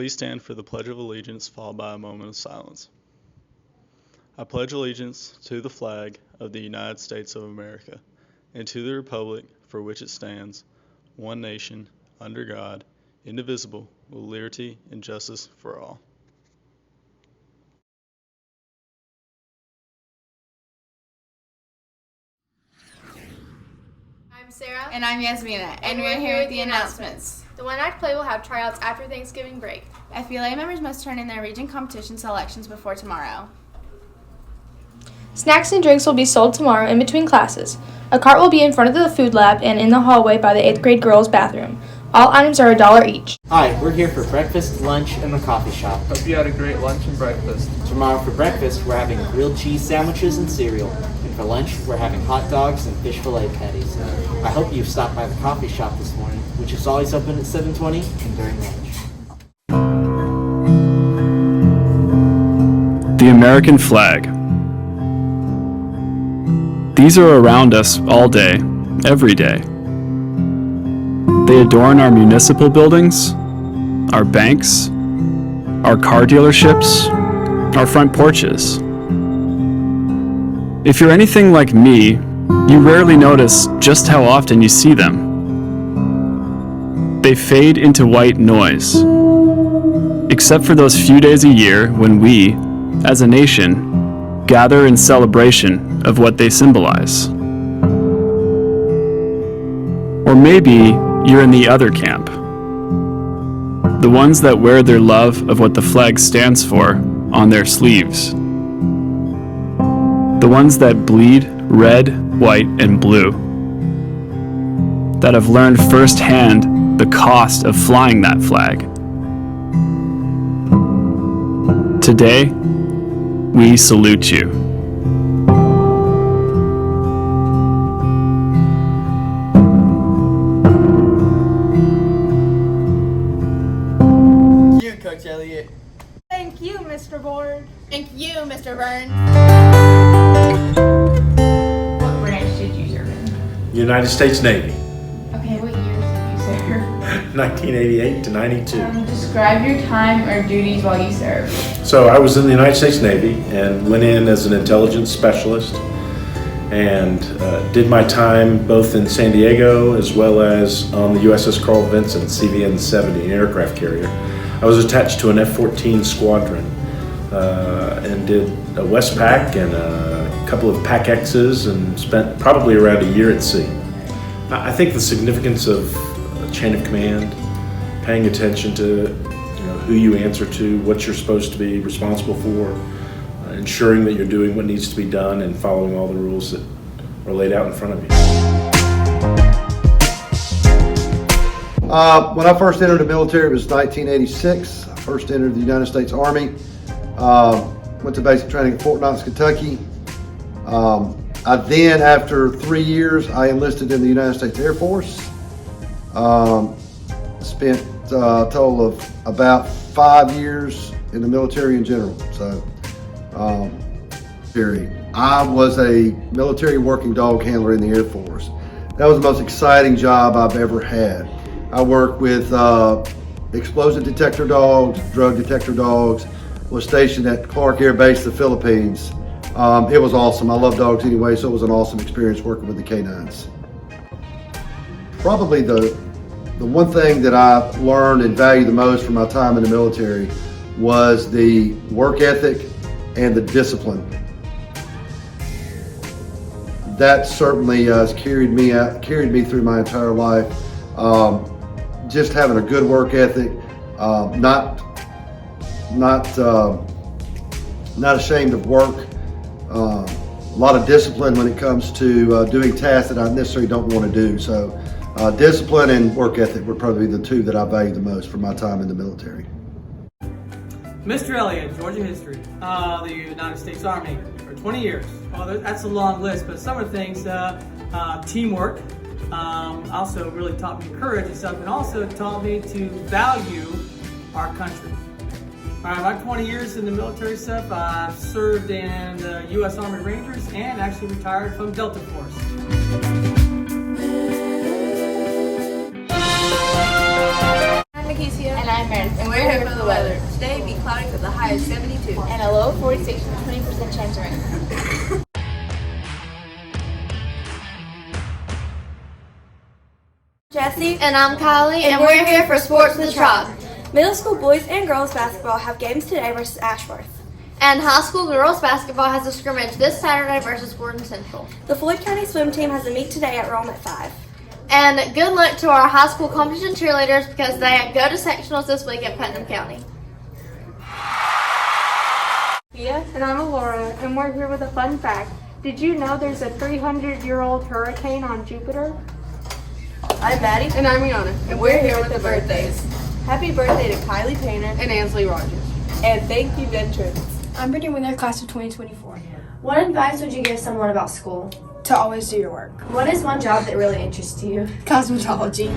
Please stand for the Pledge of Allegiance, followed by a moment of silence. I pledge allegiance to the flag of the United States of America and to the republic for which it stands, one nation, under God, indivisible, with liberty and justice for all. I'm Sarah. And I'm Yasmina, and we're here with the announcements. The One Act Play will have tryouts after Thanksgiving break. FBLA members must turn in their region competition selections before tomorrow. Snacks and drinks will be sold tomorrow in between classes. A cart will be in front of the food lab and in the hallway by the 8th grade girls' bathroom. All items are $1 each. Hi, we're here for breakfast, lunch, and the coffee shop. Hope you had a great lunch and breakfast. Tomorrow for breakfast, we're having grilled cheese sandwiches and cereal. And for lunch, we're having hot dogs and fish fillet patties. I hope you've stopped by the coffee shop this morning, which is always open at 7:20 and during lunch. The American flag. These are around us all day, every day. They adorn our municipal buildings, our banks, our car dealerships, our front porches. If you're anything like me, you rarely notice just how often you see them. They fade into white noise, except for those few days a year when we, as a nation, gather in celebration of what they symbolize. Or maybe you're in the other camp, the ones that wear their love of what the flag stands for on their sleeves. The ones that bleed red, white, and blue. That have learned firsthand the cost of flying that flag. Today, we salute you. Thank you, Coach Elliott. Thank you, Mr. Board. Thank you, Mr. Burns. What branch did you serve in? United States Navy, Okay, what years did you serve? 1988 to 92. Describe your time or duties while you served. So I was in the United States Navy and went in as an intelligence specialist and did my time both in San Diego as well as on the USS Carl Vinson CVN-70 aircraft carrier. I was attached to an F-14 squadron and did a Westpac and a couple of PAC-X's and spent probably around a year at sea. I think the significance of a chain of command, paying attention to who you answer to, what you're supposed to be responsible for, ensuring that you're doing what needs to be done and following all the rules that are laid out in front of you. When I first entered the military, it was 1986. I first entered the United States Army. Went to basic training at Fort Knox, Kentucky. I then, after 3 years, I enlisted in the United States Air Force. Spent a total of about 5 years in the military in general. So, I was a military working dog handler in the Air Force. That was the most exciting job I've ever had. I worked with explosive detector dogs, drug detector dogs, was stationed at Clark Air Base, the Philippines. It was awesome. I love dogs anyway, so it was an awesome experience working with the canines. Probably the one thing that I learned and valued the most from my time in the military was the work ethic and the discipline. That certainly has carried me through my entire life. Just having a good work ethic, not ashamed of work, a lot of discipline when it comes to doing tasks that I necessarily don't want to do. So discipline and work ethic were probably the two that I value the most from my time in the military. Mr. Elliott, Georgia history, the United States Army for 20 years. Well, that's a long list, but some of the things, teamwork, also really taught me courage and stuff, and also taught me to value our country. About 20 years in the military stuff. I've served in the U.S. Army Rangers and actually retired from Delta Force. I'm Keisha. And I'm Meredith. And we're here for the weather. Today be cloudy with a high of 72. And a low of 46 with a 20% chance of rain. Jesse. And I'm Kylie, and we're here for Sports with the Tribe. Middle school boys and girls basketball have games today versus Ashworth. And high school girls basketball has a scrimmage this Saturday versus Gordon Central. The Floyd County swim team has a meet today at Rome at 5. And good luck to our high school competition cheerleaders because they go to sectionals this week at Putnam County. Mia, and I'm Alora, and we're here with a fun fact. Did you know there's a 300-year-old hurricane on Jupiter? I'm Maddie. And I'm Rihanna, And we're here with the birthdays. Happy birthday to Kylie Painter And Ansley Rogers. and thank you, veterans. I'm Brittany Wheeler, class of 2024. What advice would you give someone about school? To always do your work. What is one job that really interests you? Cosmetology.